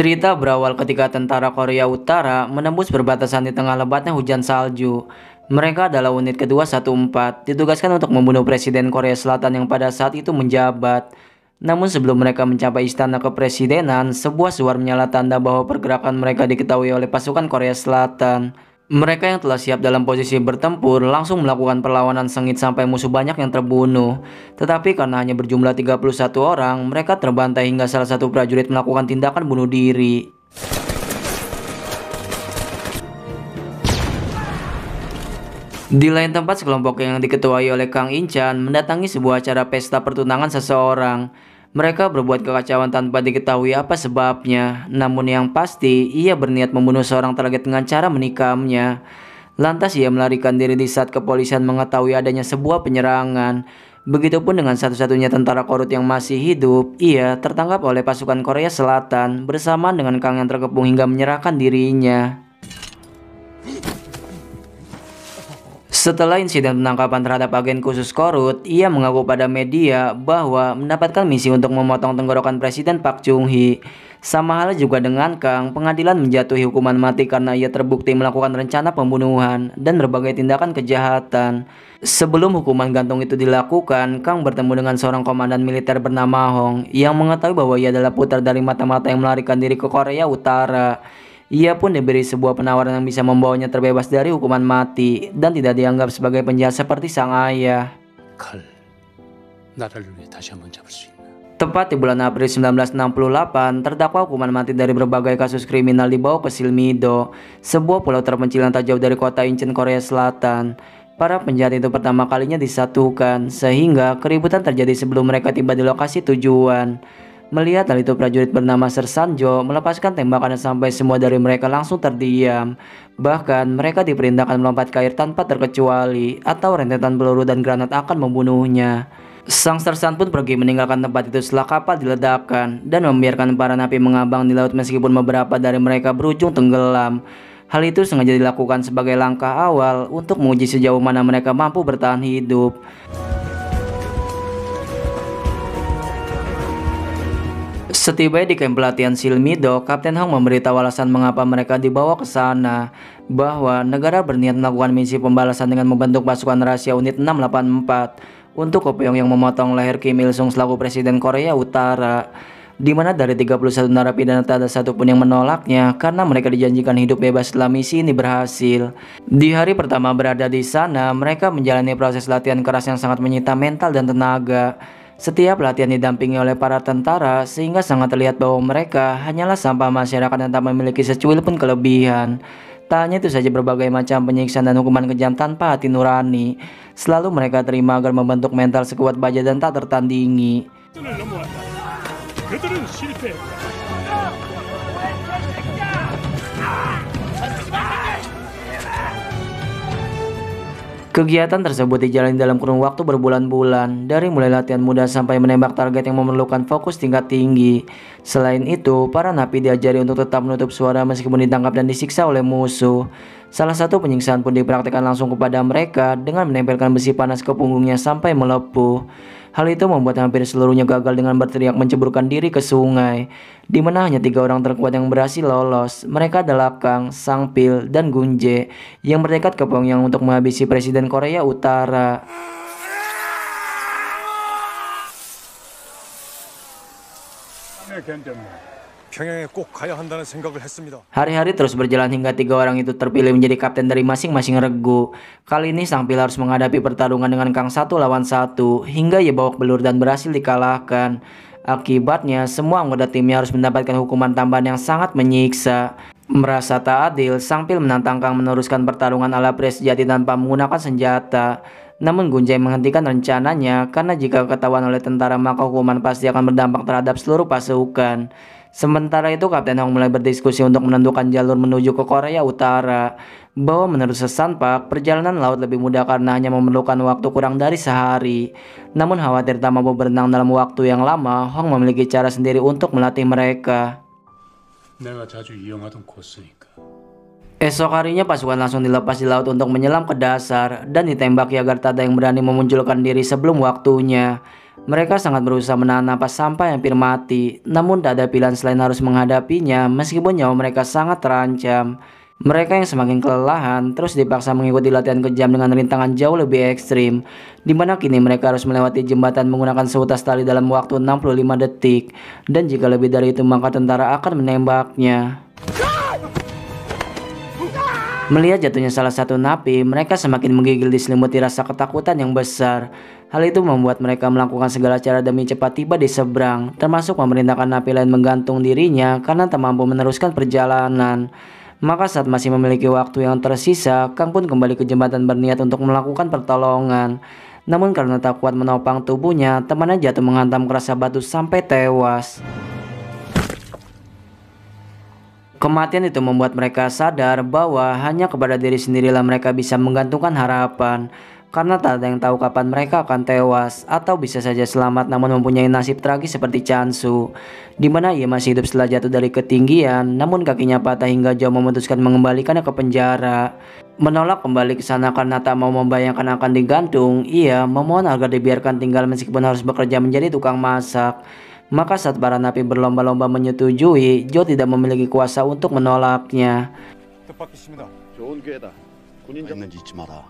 Cerita berawal ketika tentara Korea Utara menembus perbatasan di tengah lebatnya hujan salju. Mereka adalah unit kedua 14, ditugaskan untuk membunuh Presiden Korea Selatan yang pada saat itu menjabat. Namun sebelum mereka mencapai istana kepresidenan, sebuah suar menyala tanda bahwa pergerakan mereka diketahui oleh pasukan Korea Selatan. Mereka yang telah siap dalam posisi bertempur langsung melakukan perlawanan sengit sampai musuh banyak yang terbunuh. Tetapi karena hanya berjumlah 31 orang, mereka terbantai hingga salah satu prajurit melakukan tindakan bunuh diri. Di lain tempat, sekelompok yang diketuai oleh Kang Inchan mendatangi sebuah acara pesta pertunangan seseorang. Mereka berbuat kekacauan tanpa diketahui apa sebabnya, namun yang pasti ia berniat membunuh seorang target dengan cara menikamnya. Lantas ia melarikan diri di saat kepolisian mengetahui adanya sebuah penyerangan. Begitupun dengan satu-satunya tentara korut yang masih hidup, ia tertangkap oleh pasukan Korea Selatan bersamaan dengan Kang yang terkepung hingga menyerahkan dirinya. Setelah insiden penangkapan terhadap agen khusus Korut, ia mengaku pada media bahwa mendapatkan misi untuk memotong tenggorokan Presiden Park Chung-hee. Sama halnya juga dengan Kang, pengadilan menjatuhi hukuman mati karena ia terbukti melakukan rencana pembunuhan dan berbagai tindakan kejahatan. Sebelum hukuman gantung itu dilakukan, Kang bertemu dengan seorang komandan militer bernama Hong yang mengetahui bahwa ia adalah putra dari mata-mata yang melarikan diri ke Korea Utara. Ia pun diberi sebuah penawaran yang bisa membawanya terbebas dari hukuman mati dan tidak dianggap sebagai penjahat seperti sang ayah. Tepat di bulan April 1968, terdakwa hukuman mati dari berbagai kasus kriminal dibawa ke Silmido, sebuah pulau terpencil yang tak jauh dari kota Incheon, Korea Selatan. Para penjahat itu pertama kalinya disatukan, sehingga keributan terjadi sebelum mereka tiba di lokasi tujuan. Melihat hal itu, prajurit bernama Ser Sanjo melepaskan tembakan sampai semua dari mereka langsung terdiam. Bahkan mereka diperintahkan melompat ke air tanpa terkecuali atau rentetan peluru dan granat akan membunuhnya. Sang sersan pun pergi meninggalkan tempat itu setelah kapal diledakkan dan membiarkan para napi mengambang di laut meskipun beberapa dari mereka berujung tenggelam. Hal itu sengaja dilakukan sebagai langkah awal untuk menguji sejauh mana mereka mampu bertahan hidup. Setibanya di kamp pelatihan Silmido, Kapten Hong memberitahu alasan mengapa mereka dibawa ke sana, bahwa negara berniat melakukan misi pembalasan dengan membentuk pasukan rahasia unit 684 untuk Kopyeong yang memotong leher Kim Il Sung selaku Presiden Korea Utara, di mana dari 31 narapidana tak ada satupun yang menolaknya karena mereka dijanjikan hidup bebas setelah misi ini berhasil. Di hari pertama berada di sana, mereka menjalani proses latihan keras yang sangat menyita mental dan tenaga. Setiap latihan didampingi oleh para tentara sehingga sangat terlihat bahwa mereka hanyalah sampah masyarakat yang tak memiliki secuil pun kelebihan. Tak hanya itu saja, berbagai macam penyiksaan dan hukuman kejam tanpa hati nurani selalu mereka terima agar membentuk mental sekuat baja dan tak tertandingi. Kegiatan tersebut dijalani dalam kurun waktu berbulan-bulan, dari mulai latihan mudah sampai menembak target yang memerlukan fokus tingkat tinggi. Selain itu, para napi diajari untuk tetap menutup suara meskipun ditangkap dan disiksa oleh musuh. Salah satu penyiksaan pun dipraktikkan langsung kepada mereka dengan menempelkan besi panas ke punggungnya sampai melepuh. Hal itu membuat hampir seluruhnya gagal dengan berteriak menceburkan diri ke sungai, di mana hanya 3 orang terkuat yang berhasil lolos. Mereka adalah Kang, Sang Pil, dan Gunje yang bertekad ke Pyongyang untuk menghabisi Presiden Korea Utara. Hari-hari terus berjalan hingga 3 orang itu terpilih menjadi kapten dari masing-masing regu. Kali ini Sang Pil harus menghadapi pertarungan dengan Kang 1 lawan 1 hingga ia babak belur dan berhasil dikalahkan. Akibatnya semua anggota timnya harus mendapatkan hukuman tambahan yang sangat menyiksa. Merasa tak adil, Sang Pil menantang Kang meneruskan pertarungan ala pria sejati tanpa menggunakan senjata. Namun Gunjai menghentikan rencananya karena jika ketahuan oleh tentara maka hukuman pasti akan berdampak terhadap seluruh pasukan. Sementara itu Kapten Hong mulai berdiskusi untuk menentukan jalur menuju ke Korea Utara, bahwa menurut Sersan Park perjalanan laut lebih mudah karena hanya memerlukan waktu kurang dari sehari. Namun khawatir tak mampu berenang dalam waktu yang lama, Hong memiliki cara sendiri untuk melatih mereka. Esok harinya pasukan langsung dilepas di laut untuk menyelam ke dasar dan ditembaki agar tak ada yang berani memunculkan diri sebelum waktunya. Mereka sangat berusaha menahan napas sampai hampir mati, namun tak ada pilihan selain harus menghadapinya meskipun nyawa mereka sangat terancam. Mereka yang semakin kelelahan terus dipaksa mengikuti latihan kejam dengan rintangan jauh lebih ekstrim, di mana kini mereka harus melewati jembatan menggunakan seutas tali dalam waktu 65 detik, dan jika lebih dari itu maka tentara akan menembaknya. Melihat jatuhnya salah satu napi, mereka semakin menggigil diselimuti rasa ketakutan yang besar. Hal itu membuat mereka melakukan segala cara demi cepat tiba di seberang, termasuk memerintahkan napi lain menggantung dirinya karena tak mampu meneruskan perjalanan. Maka saat masih memiliki waktu yang tersisa, Kang pun kembali ke jembatan berniat untuk melakukan pertolongan. Namun karena tak kuat menopang tubuhnya, temannya jatuh menghantam kerasa batu sampai tewas. Kematian itu membuat mereka sadar bahwa hanya kepada diri sendirilah mereka bisa menggantungkan harapan. Karena tak ada yang tahu kapan mereka akan tewas atau bisa saja selamat namun mempunyai nasib tragis seperti Chansu, di mana ia masih hidup setelah jatuh dari ketinggian, namun kakinya patah hingga Zhao memutuskan mengembalikannya ke penjara. Menolak kembali ke sana karena tak mau membayangkan akan digantung, ia memohon agar dibiarkan tinggal meskipun harus bekerja menjadi tukang masak. Maka saat para napi berlomba-lomba menyetujui, Zhao tidak memiliki kuasa untuk menolaknya. 좋은 기회다. 군인 있는지 잊지 마라.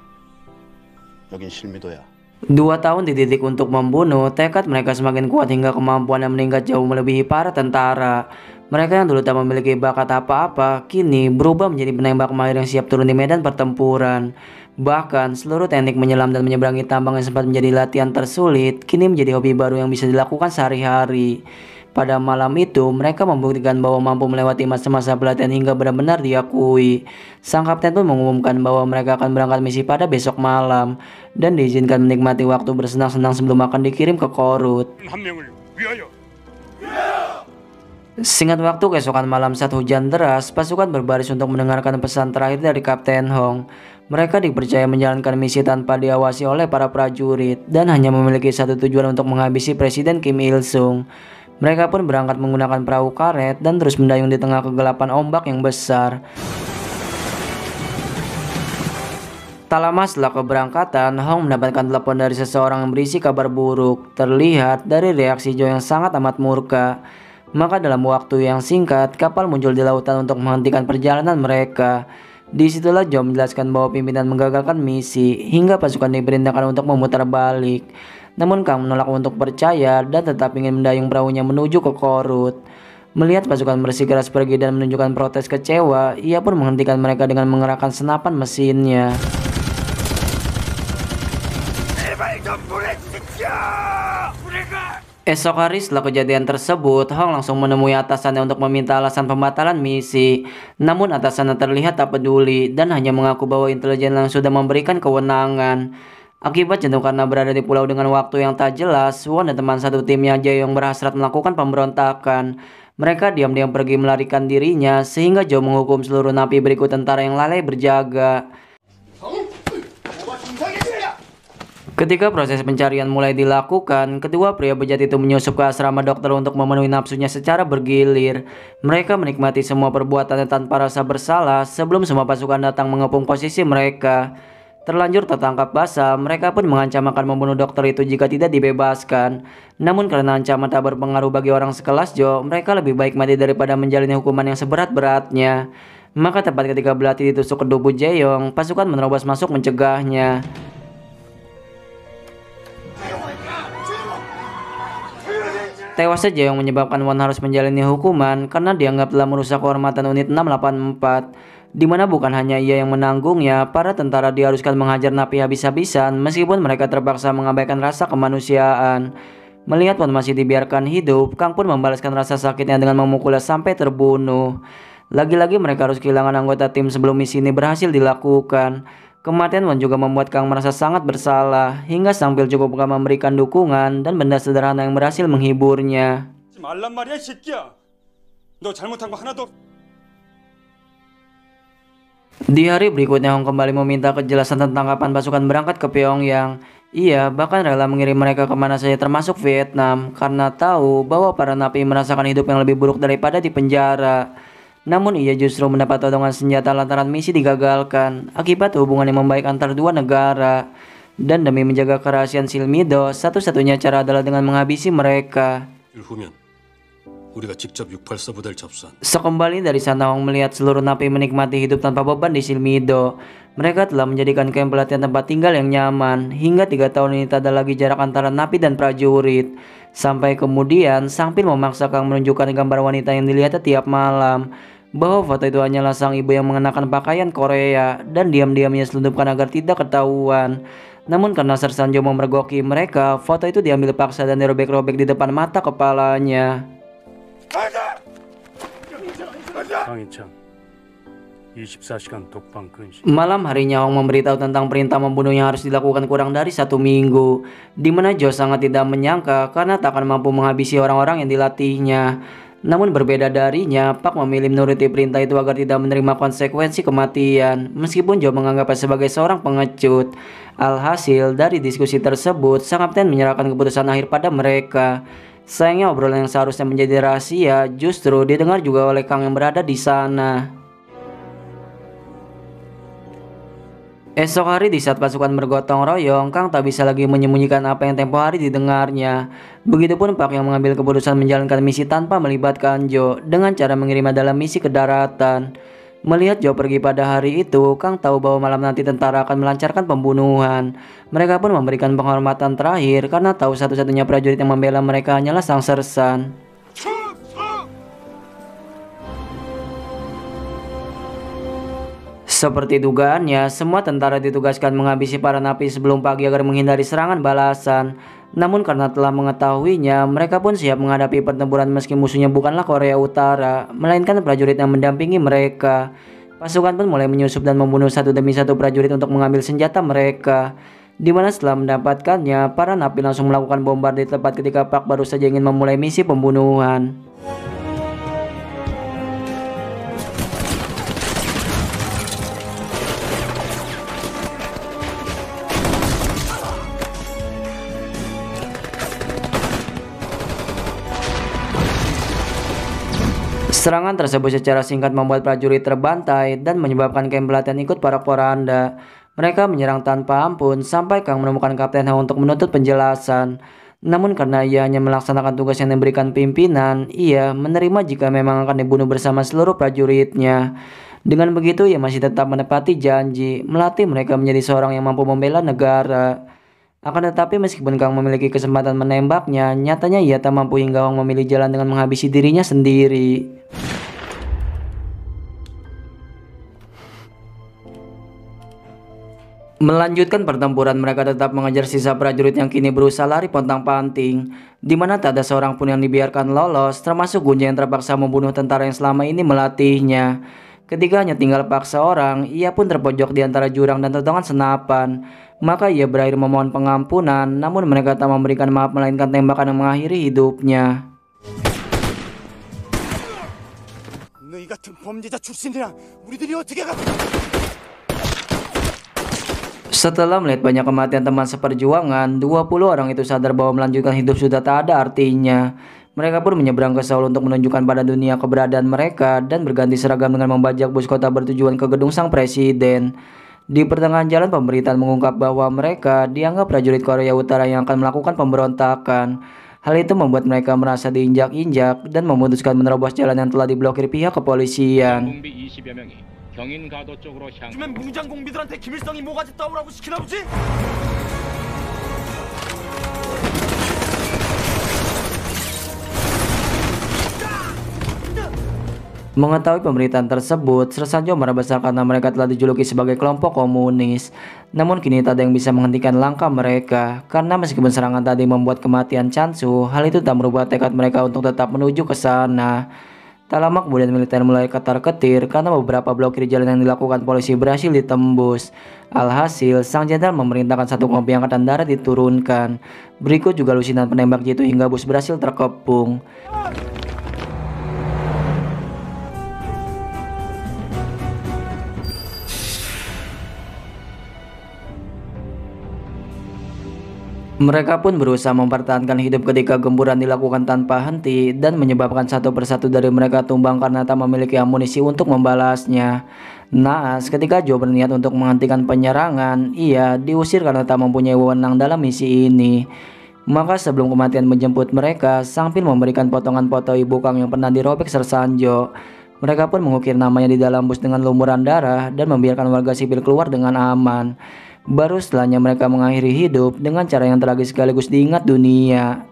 여긴 실미도야. 2 tahun dididik untuk membunuh, tekad mereka semakin kuat hingga kemampuannya meningkat jauh melebihi para tentara. Mereka yang dulu tak memiliki bakat apa-apa, kini berubah menjadi penembak mahir yang siap turun di medan pertempuran. Bahkan seluruh teknik menyelam dan menyeberangi tambang yang sempat menjadi latihan tersulit, kini menjadi hobi baru yang bisa dilakukan sehari-hari. Pada malam itu, mereka membuktikan bahwa mampu melewati masa-masa pelatihan hingga benar-benar diakui. Sang kapten pun mengumumkan bahwa mereka akan berangkat misi pada besok malam dan diizinkan menikmati waktu bersenang-senang sebelum akan dikirim ke Korut. Singkat waktu keesokan malam saat hujan deras, pasukan berbaris untuk mendengarkan pesan terakhir dari Kapten Hong. Mereka dipercaya menjalankan misi tanpa diawasi oleh para prajurit dan hanya memiliki satu tujuan untuk menghabisi Presiden Kim Il-sung. Mereka pun berangkat menggunakan perahu karet dan terus mendayung di tengah kegelapan ombak yang besar. Tak lama setelah keberangkatan, Hong mendapatkan telepon dari seseorang yang berisi kabar buruk. Terlihat dari reaksi Zhao yang sangat amat murka. Maka dalam waktu yang singkat, kapal muncul di lautan untuk menghentikan perjalanan mereka. Disitulah Zhao menjelaskan bahwa pimpinan menggagalkan misi hingga pasukan diperintahkan untuk memutar balik. Namun Kang menolak untuk percaya dan tetap ingin mendayung perahunya menuju ke Korut. Melihat pasukan bersikeras pergi dan menunjukkan protes kecewa, ia pun menghentikan mereka dengan mengerahkan senapan mesinnya. Esok hari setelah kejadian tersebut, Hong langsung menemui atasannya untuk meminta alasan pembatalan misi. Namun atasannya terlihat tak peduli dan hanya mengaku bahwa intelijen yang sudah memberikan kewenangan. Akibat jenuh karena berada di pulau dengan waktu yang tak jelas, Won dan teman satu timnya Jae-yong berhasrat melakukan pemberontakan. Mereka diam-diam pergi melarikan dirinya sehingga Zhao menghukum seluruh napi berikut tentara yang lalai berjaga. Ketika proses pencarian mulai dilakukan, kedua pria bejat itu menyusup ke asrama dokter untuk memenuhi nafsunya secara bergilir. Mereka menikmati semua perbuatannya tanpa rasa bersalah sebelum semua pasukan datang mengepung posisi mereka. Terlanjur tertangkap basah, mereka pun mengancam akan membunuh dokter itu jika tidak dibebaskan. Namun karena ancaman tak berpengaruh bagi orang sekelas Zhao, mereka lebih baik mati daripada menjalani hukuman yang seberat-beratnya. Maka tepat ketika belati ditusuk ke tubuh Jae-yong, pasukan menerobos masuk mencegahnya. Tewasnya Jae-yong menyebabkan Won harus menjalani hukuman karena dianggap telah merusak kehormatan unit 684. Di mana bukan hanya ia yang menanggungnya, para tentara diharuskan menghajar napi habis-habisan meskipun mereka terpaksa mengabaikan rasa kemanusiaan. Melihat Won masih dibiarkan hidup, Kang pun membalaskan rasa sakitnya dengan memukulnya sampai terbunuh. Lagi-lagi mereka harus kehilangan anggota tim sebelum misi ini berhasil dilakukan. Kematian Won juga membuat Kang merasa sangat bersalah, hingga sambil cukup memberikan dukungan dan benda sederhana yang berhasil menghiburnya. Di hari berikutnya Hong kembali meminta kejelasan tentang kapan pasukan berangkat ke Pyongyang. Ia bahkan rela mengirim mereka kemana saja termasuk Vietnam karena tahu bahwa para napi merasakan hidup yang lebih buruk daripada di penjara. Namun ia justru mendapat potongan senjata lantaran misi digagalkan akibat hubungan yang membaik antar dua negara. Dan demi menjaga kerahasiaan Silmido, satu-satunya cara adalah dengan menghabisi mereka. 후면 우리가 직접 684 부대를 접수한. Sekembali dari sana Hong melihat seluruh napi menikmati hidup tanpa beban di Silmido. Mereka telah menjadikan kamp pelatihan tempat tinggal yang nyaman. Hingga 3 tahun ini tak ada lagi jarak antara napi dan prajurit. Sampai kemudian Sang Pil memaksa Kang menunjukkan gambar wanita yang dilihat tiap malam. Bahwa foto itu hanyalah sang ibu yang mengenakan pakaian Korea. Dan diam-diamnya selundupkan agar tidak ketahuan. Namun karena Sersanjo memergoki mereka, foto itu diambil paksa dan dirobek-robek di depan mata kepalanya. 강인창 24시간 독방 근시. Malam harinya Hong memberitahu tentang perintah membunuh yang harus dilakukan kurang dari 1 minggu, di mana Jo sangat tidak menyangka karena tak akan mampu menghabisi orang-orang yang dilatihnya. Namun berbeda darinya, Pak memilih menuruti perintah itu agar tidak menerima konsekuensi kematian, meskipun Jo menganggapnya sebagai seorang pengecut. Alhasil, dari diskusi tersebut, Sang Kapten menyerahkan keputusan akhir pada mereka. Sayangnya obrolan yang seharusnya menjadi rahasia justru didengar juga oleh Kang yang berada di sana. Esok hari di saat pasukan bergotong royong, Kang tak bisa lagi menyembunyikan apa yang tempo hari didengarnya. Begitupun Pak yang mengambil keputusan menjalankan misi tanpa melibatkan Jo dengan cara mengirimnya dalam misi ke daratan. Melihat Jo pergi pada hari itu, Kang tahu bahwa malam nanti tentara akan melancarkan pembunuhan. Mereka pun memberikan penghormatan terakhir karena tahu satu-satunya prajurit yang membela mereka hanyalah Sang Sersan. Seperti dugaannya, semua tentara ditugaskan menghabisi para napi sebelum pagi agar menghindari serangan balasan. Namun karena telah mengetahuinya, mereka pun siap menghadapi pertempuran meski musuhnya bukanlah Korea Utara, melainkan prajurit yang mendampingi mereka. Pasukan pun mulai menyusup dan membunuh satu demi satu prajurit untuk mengambil senjata mereka. Di mana setelah mendapatkannya, para napi langsung melakukan bombardir tepat ketika Pak baru saja ingin memulai misi pembunuhan. Serangan tersebut secara singkat membuat prajurit terbantai dan menyebabkan kamp pelatihan ikut para poranda. Mereka menyerang tanpa ampun sampai Kang menemukan Kapten Hong untuk menuntut penjelasan. Namun karena ia hanya melaksanakan tugas yang diberikan pimpinan, ia menerima jika memang akan dibunuh bersama seluruh prajuritnya. Dengan begitu ia masih tetap menepati janji melatih mereka menjadi seorang yang mampu membela negara. Akan tetapi meskipun Kang memiliki kesempatan menembaknya, nyatanya ia tak mampu hingga Hong memilih jalan dengan menghabisi dirinya sendiri. Melanjutkan pertempuran, mereka tetap mengejar sisa prajurit yang kini berusaha lari pontang-panting, di mana tak ada seorang pun yang dibiarkan lolos, termasuk Gunja yang terpaksa membunuh tentara yang selama ini melatihnya. Ketika hanya tinggal paksa orang, ia pun terpojok di antara jurang dan totongan senapan. Maka ia berakhir memohon pengampunan, namun mereka tak memberikan maaf melainkan tembakan yang mengakhiri hidupnya. 너희 같은 범죄자 출신이랑 우리들이 어떻게 가? Setelah melihat banyak kematian teman seperjuangan, 20 orang itu sadar bahwa melanjutkan hidup sudah tak ada artinya. Mereka pun menyeberang ke Seoul untuk menunjukkan pada dunia keberadaan mereka dan berganti seragam dengan membajak bus kota bertujuan ke gedung sang presiden. Di pertengahan jalan, pemberitaan mengungkap bahwa mereka dianggap prajurit Korea Utara yang akan melakukan pemberontakan. Hal itu membuat mereka merasa diinjak-injak dan memutuskan menerobos jalan yang telah diblokir pihak kepolisian. 요즘엔 무장 공비들한테 김일성이 뭐가지 따오라고 시키나 보지? Mengetahui pemberitaan tersebut, Sersanjo marah besar karena mereka telah dijuluki sebagai kelompok komunis. Namun kini tak ada yang bisa menghentikan langkah mereka, karena meskipun serangan tadi membuat kematian Chansu, hal itu tak merubah tekad mereka untuk tetap menuju ke sana. Tak lama kemudian militer mulai ketar-ketir karena beberapa blokir jalan yang dilakukan polisi berhasil ditembus. Alhasil, sang jenderal memerintahkan satu kompi angkatan darat diturunkan. Berikut juga lusinan penembak jitu hingga bus berhasil terkepung. Mereka pun berusaha mempertahankan hidup ketika gempuran dilakukan tanpa henti dan menyebabkan satu persatu dari mereka tumbang karena tak memiliki amunisi untuk membalasnya. Naas, ketika Joe berniat untuk menghentikan penyerangan, ia diusir karena tak mempunyai wewenang dalam misi ini. Maka sebelum kematian menjemput mereka, sang Pin memberikan potongan foto ibu Kang yang pernah dirobek sersan Joe. Mereka pun mengukir namanya di dalam bus dengan lumuran darah dan membiarkan warga sipil keluar dengan aman. Baru setelahnya mereka mengakhiri hidup dengan cara yang tragis sekaligus diingat dunia.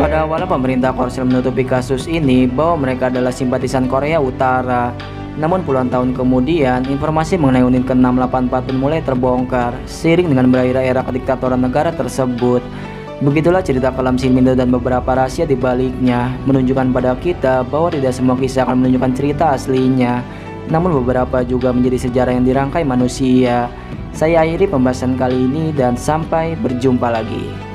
Pada awalnya pemerintah Korsel menutupi kasus ini bahwa mereka adalah simpatisan Korea Utara. Namun puluhan tahun kemudian, informasi mengenai unit ke-684 pun mulai terbongkar seiring dengan berakhirnya era kediktatoran negara tersebut. Begitulah cerita kelam Shin Mindo dan beberapa rahasia di baliknya, menunjukkan pada kita bahwa tidak semua kisah akan menunjukkan cerita aslinya, namun beberapa juga menjadi sejarah yang dirangkai manusia. Saya akhiri pembahasan kali ini dan sampai berjumpa lagi.